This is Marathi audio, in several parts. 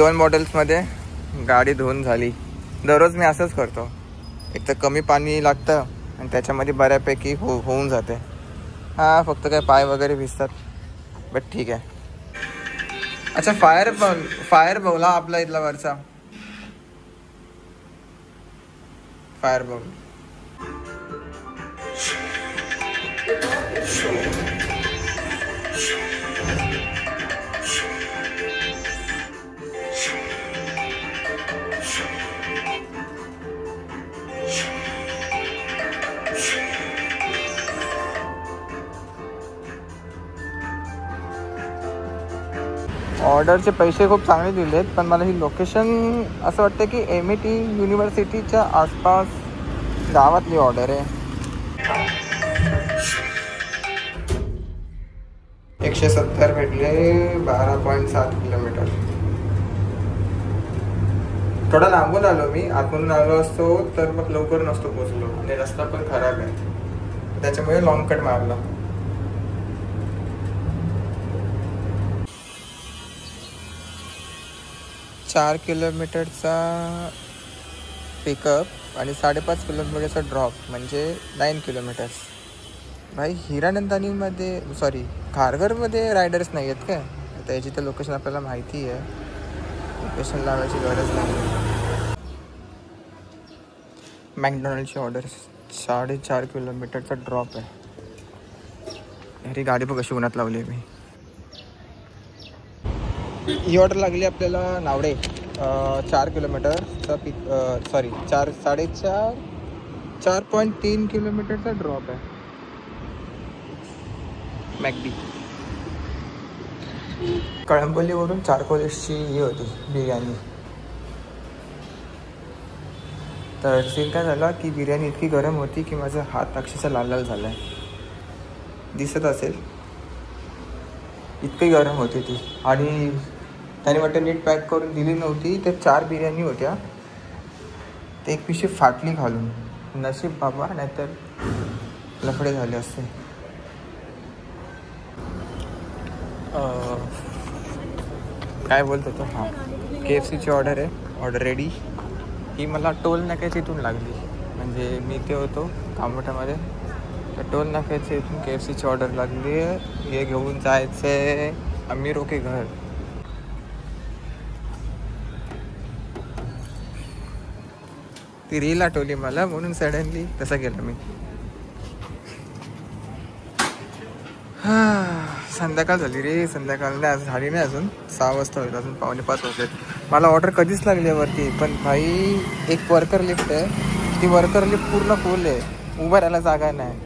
2 बॉटल्समध्ये गाडी धुवून झाली. दररोज मी असंच करतो. एक तर कमी पाणी लागतं आणि त्याच्यामध्ये बऱ्यापैकी होऊन जाते. हां, फक्त काय पाय वगैरे भिजतात, बट ठीक आहे. अच्छा, फायर बाउल हा आपला इथला वरचा फायर बाउल. ऑर्डरचे पैसे खूप चांगले दिलेत, पण मला ही लोकेशन असं वाटतं की MIT युनिव्हर्सिटीच्या आसपास गावातली ऑर्डर आहे. 170 भेटले. 12.7 किलोमीटर. थोडा लांबून आलो मी. आतून आलो असतो तर मग लवकर नसतो पोचलो आणि रस्ता पण खराब आहे, त्याच्यामुळे लॉंग कट मारला. चार किलोमीटरचा पिकअप आणि 5.5 किलोमीटरचा ड्रॉप, म्हणजे 9 किलोमीटर्स. भाई, हिरानंदानीमध्ये खारघरमध्ये रायडर्स नाही आहेत काय? आता याची तर लोकेशन आपल्याला माहिती आहे, लोकेशन लावायची गरज नाही. मॅकडॉनल्डची ऑर्डर 4.5 किलोमीटरचा ड्रॉप आहे. अरे गाडी बघ कशी उन्हात लावली आहे मी. ही ऑर्डर लागली आपल्याला नावडे. 4 किलोमीटरचा 4.3 किलोमीटरचा ड्रॉप आहे. मॅकडी. कळंबोलीवरून चारकोलीसची ही होती बिर्याणी. तर सीन काय झाला की बिर्याणी इतकी गरम होती की माझा हात अक्षरशः लाल लाल झाला आहे. दिसत असेल, इतकी गरम होती ती. आणि त्याने वाटतं नीट पॅक करून दिली नव्हती. ते 4 बिर्याणी होत्या, ते एक पिशवी फाटली घालून. नशीब बाबा, नाहीतर लफडे झाले असते. काय बोलतो तो? हां, KFCची ऑर्डर आहे. Order ready. ही मला टोल नाक्याच्या इथून लागली, म्हणजे मी ते होतो कामोठामध्ये, तर टोल नाक्याच्या इथून KFCची ऑर्डर लागली आहे. हे घेऊन जायचं आहे अमीरों के घर. ती रील आठवली मला, म्हणून सडनली तसं केलं मी. संध्याकाळ झाली रे. संध्याकाळ नाही झाली, नाही अजून 6 वाजता होईल, अजून 4:45 वाजले. मला ऑर्डर कधीच लागली आहे वरती, पण भाई एक वर्कर लिफ्ट आहे, ती वर्कर लिफ्ट पूर्ण फुल आहे, उभं राहायला जागा नाही.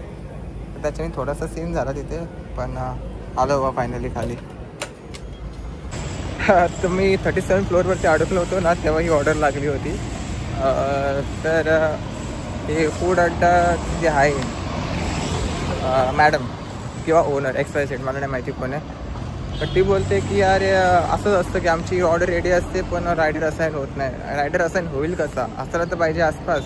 त्याच्याने थोडासा सीन झाला तिथे, पण आलो बा फायनली खाली. तर मी 37 फ्लोअरवरती अडकलो होतो ना, तेव्हा ही ऑर्डर लागली होती. तर हे फूड अड्डा जे आहे, मॅडम किंवा ओनर XYZ, मला नाही माहिती कोण आहे, पण ती बोलते की यार असंच असतं की आमची ऑर्डर रेडी असते पण रायडर असाईन होत नाही. रायडर असाईन होईल कसा? असला तर पाहिजे आसपास,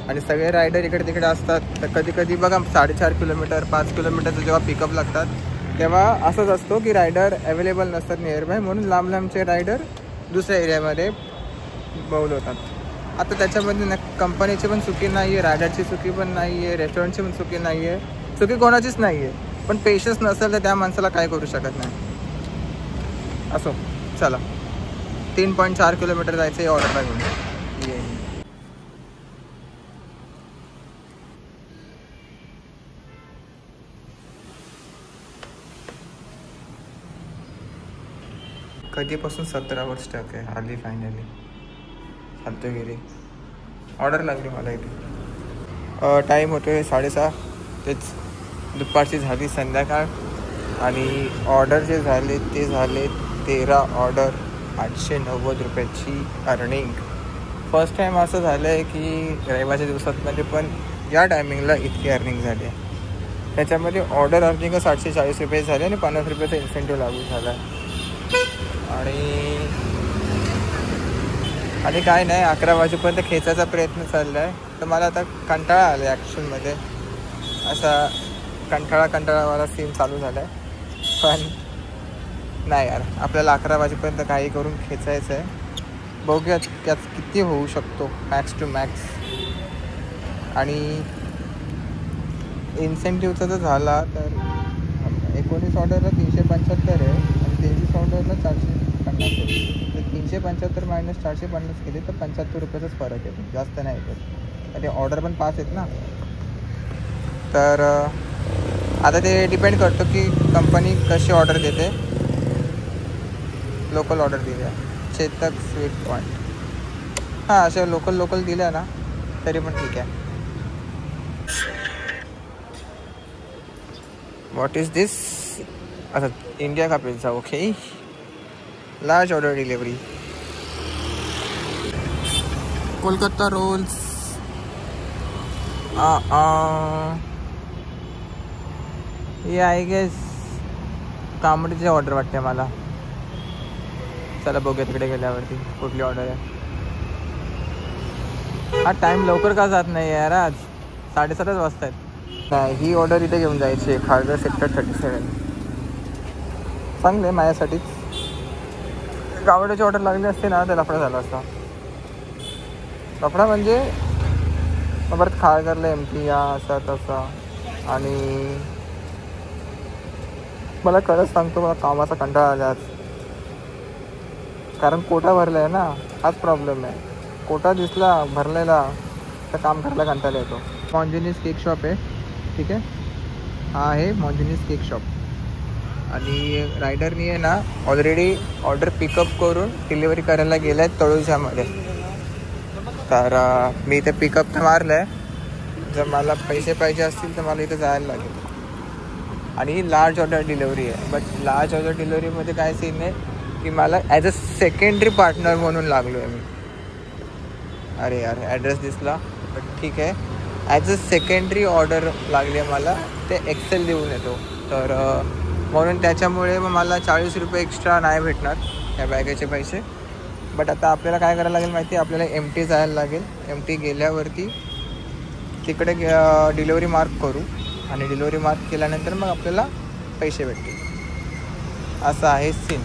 आणि सगळे रायडर इकडे तिकडे असतात. तर कधी कधी बघा 4.5 किलोमीटर 5 किलोमीटरचं जेव्हा पिकअप लागतात तेव्हा असंच असतो की रायडर अवेलेबल नसतात नियर बाय, म्हणून लांब लांबचे रायडर दुसऱ्या एरियामध्ये बोलवतात. आता त्याच्यामध्ये कंपनीची पण चुकी नाही आहे, रायडरची चुकी पण नाही आहे, रेस्टॉरंटची पण चुकी नाही आहे, चुकी कोणाचीच नाही आहे. पण पेशन्स नसेल तर त्या माणसाला काय करू शकत नाही. असो, चला 3.4 किलोमीटर जायचं आहे ऑर्डरला घेऊन. कधीपासून 17 वर स्टक आहे. आली फायनली सत्तगिरी. ऑर्डर लागली मला इथे. टाईम होतो आहे 6:30. तेच दुपारची झाली संध्याकाळ, आणि ऑर्डर जे झाले ते झाले 13 ऑर्डर, 890 रुपयाची अर्निंग. फर्स्ट टाईम असं झालं आहे की रविवारच्या दिवसातमध्ये पण या टायमिंगला इतकी अर्निंग झाली आहे. त्याच्यामध्ये ऑर्डर अर्निंग 840 रुपये झाले आणि 50 रुपयाचा इन्सेंटिव्ह लागू झाला आहे. आणि काय नाही, 11 वाजेपर्यंत खेचायचा प्रयत्न चालला आहे. तर मला आता कंटाळा आला आहे ॲक्शनमध्ये, असा कंटाळावाला सीन चालू झाला आहे. पण नाही यार, आपल्याला 11 वाजेपर्यंत काही करून खेचायचं आहे. बघूयात त्यात किती होऊ शकतो मॅक्स टू मॅक्स. आणि इन्सेंटिव्हचा जर झाला तर 19 ऑर्डरला 375 आहे आणि 23 ऑर्डरला 450 आहे. तर 375 मायनस 450 केले तर 75 रुपयाचाच फरक आहे, जास्त नाही येत. ते ऑर्डर पण 5 आहेत ना. तर आता ते डिपेंड करतो की कंपनी कशी ऑर्डर देते. लोकल ऑर्डर दिल्या चेतक स्वीट पॉईंट, हां अशा लोकल दिल्या ना तरी पण ठीक आहे. What is this? अच्छा, इंडिया का pizza. Okay, large order delivery. Kolkata rolls. ये आय गेस तांबडीची ऑर्डर वाटते मला. चला बघूया तिकडे गेल्यावरती कुठली ऑर्डर आहे. हा टाईम लवकर का जात नाही यार, आज 7:30 वाजता आहेत. नाही, ही ऑर्डर इथे घेऊन जायची आहे, खारघर सेक्टर 37. चांगलं आहे माझ्यासाठीच. गावड्याची ऑर्डर लागली असते ना तर लफडा झाला असता. लफडा म्हणजे परत खारघरला एमटी या असा तसा. आणि मला खरंच सांगतो, मला कामाचा कंटाळा आला आज. कारण कोटा भरला आहे ना, हाच प्रॉब्लेम आहे. कोटा दिसला भरलेला तर काम करायला कंटाळा येतो. मॉन्जिनीस केक शॉप आहे, ठीक आहे. हा आहे मॉन्जिनीस केक शॉप. आणि रायडरनी आहे ना ऑलरेडी ऑर्डर पिकअप करून डिलिव्हरी करायला गेला आहे तळोजामध्ये. तर मी इथे पिकअप तर मारलं आहे. जर मला पैसे पाहिजे असतील तर मला इथं जायला लागेल. आणि लार्ज ऑर्डर डिलिव्हरी आहे. बट लार्ज ऑर्डर डिलिव्हरीमध्ये काय सीन आहे की मला ॲज अ सेकंडरी पार्टनर म्हणून लागलो आहे मी. अरे यार ॲड्रेस दिसला, बट ठीक आहे. ॲज अ सेकंडरी ऑर्डर लागली आहे मला. ते एक्सेल देऊन येतो. तर म्हणून त्याच्यामुळे मग मला 40 रुपये एक्स्ट्रा नाही भेटणार या बॅगेचे पैसे. बट आता आपल्याला काय करायला लागेल माहिती आहे, आपल्याला एमटी जायला लागेल. एमटी गेल्यावरती तिकडे डिलिव्हरी मार्क करू आणि डिलिव्हरी मार्क केल्यानंतर मग आपल्याला पैसे भेटतील. असं आहे सीन.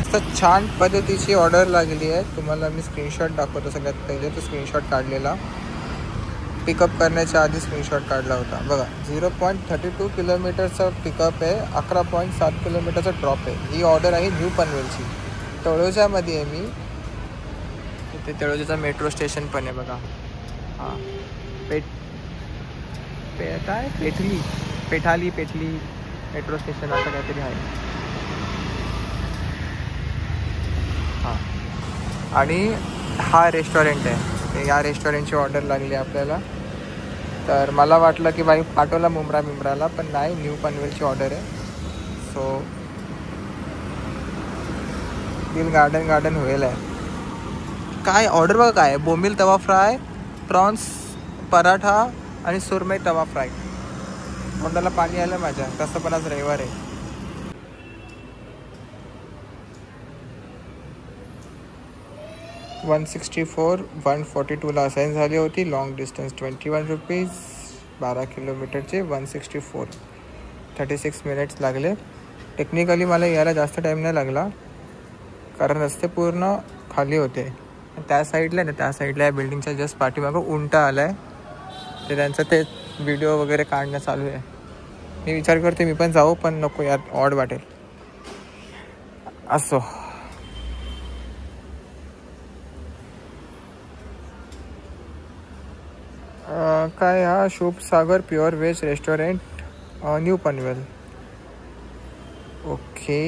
असं छान पद्धतीची ऑर्डर लागली आहे. तुम्हाला मी स्क्रीनशॉट दाखवतो. सगळ्यात पहिले तो स्क्रीनशॉट काढलेला, पिकअप करण्याच्या आधी स्क्रीनशॉट काढला होता बघा. 0.32 किलोमीटरचा पिकअप आहे, 11.7 किलोमीटरचा ड्रॉप आहे. ही ऑर्डर आहे न्यू पनवेलची. तळोजामध्ये आहे मी. तिथे तळोजाचा मेट्रो स्टेशन पण आहे बघा. हां, काय पेठाली मेट्रो स्टेशन असं काहीतरी आहे. हां, आणि हा रेस्टॉरंट आहे. या रेस्टॉरंटची ऑर्डर लागली आपल्याला. तर मला वाटलं की बाई पाठवला मुंब्राला, पण नाही, न्यू पनवेलची ऑर्डर आहे. सो दिल गार्डन होईल आहे. काय ऑर्डर बघा काय, बोंबील तवा फ्राय, प्रॉन्स पराठा आणि सुरमई तवा फ्राय. तोंडाला पाणी आलं माझ्या. तसं पण आज रविवार आहे. $164, $142ला असाईन झाली होती. लॉंग डिस्टन्स ₹21, 12 किलोमीटरचे 164, 36 मिनिट्स लागले. टेक्निकली मला यायला जास्त टाईम नाही लागला, कारण रस्ते पूर्ण खाली होते. त्या साईडला या बिल्डिंगच्या जस्ट पाठीमागं उंटा आला आहे. ते त्यांचं ते व्हिडिओ वगैरे काढणं चालू आहे. मी विचार करते मी पण जाऊ, पण नको यार, ऑड वाटेल. असो, काय हा Shubh Sagar pure veg restaurant, new Panvel. Okay,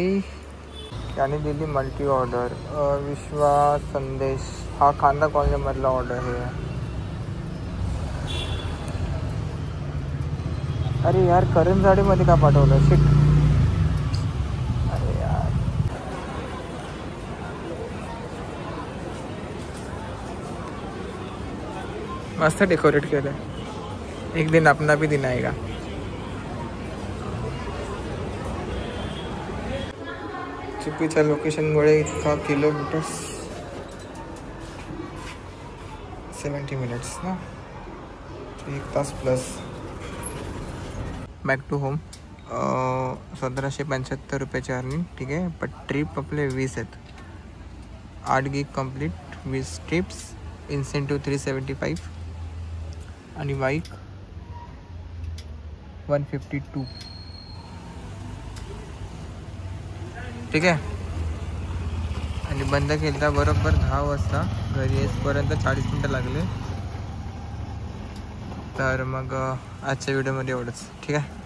याने दिली मल्टी ऑर्डर. विश्वास संदेश, हा खांदा कॉलनीमधला ऑर्डर आहे. अरे यार, करंजाडेमध्ये का पाठवलं? शिट. अरे यार, मस्त डेकोरेट केलं. एक दिन अपना भी दिन आएगा. चुकीच्या लोकेशनमुळे इतका किलोमीटर्स, 70 मिनिट्स ना, 1 तास प्लस. Back to home. 1775 रुपयाची अर्निंग. ठीक आहे. पण ट्रिप आपले 20 आहेत. 8 गिग कंप्लीट 20 ट्रिप्स. इन्सेंटिव्ह 375 आणि बाईक 152. ठीक आहे. आणि बंद केलता बरोबर 10 वाजता. घरी येईपर्यंत 40 मिनटं लागले. तर मग आजच्या व्हिडिओमध्ये एवढंच. ठीक आहे.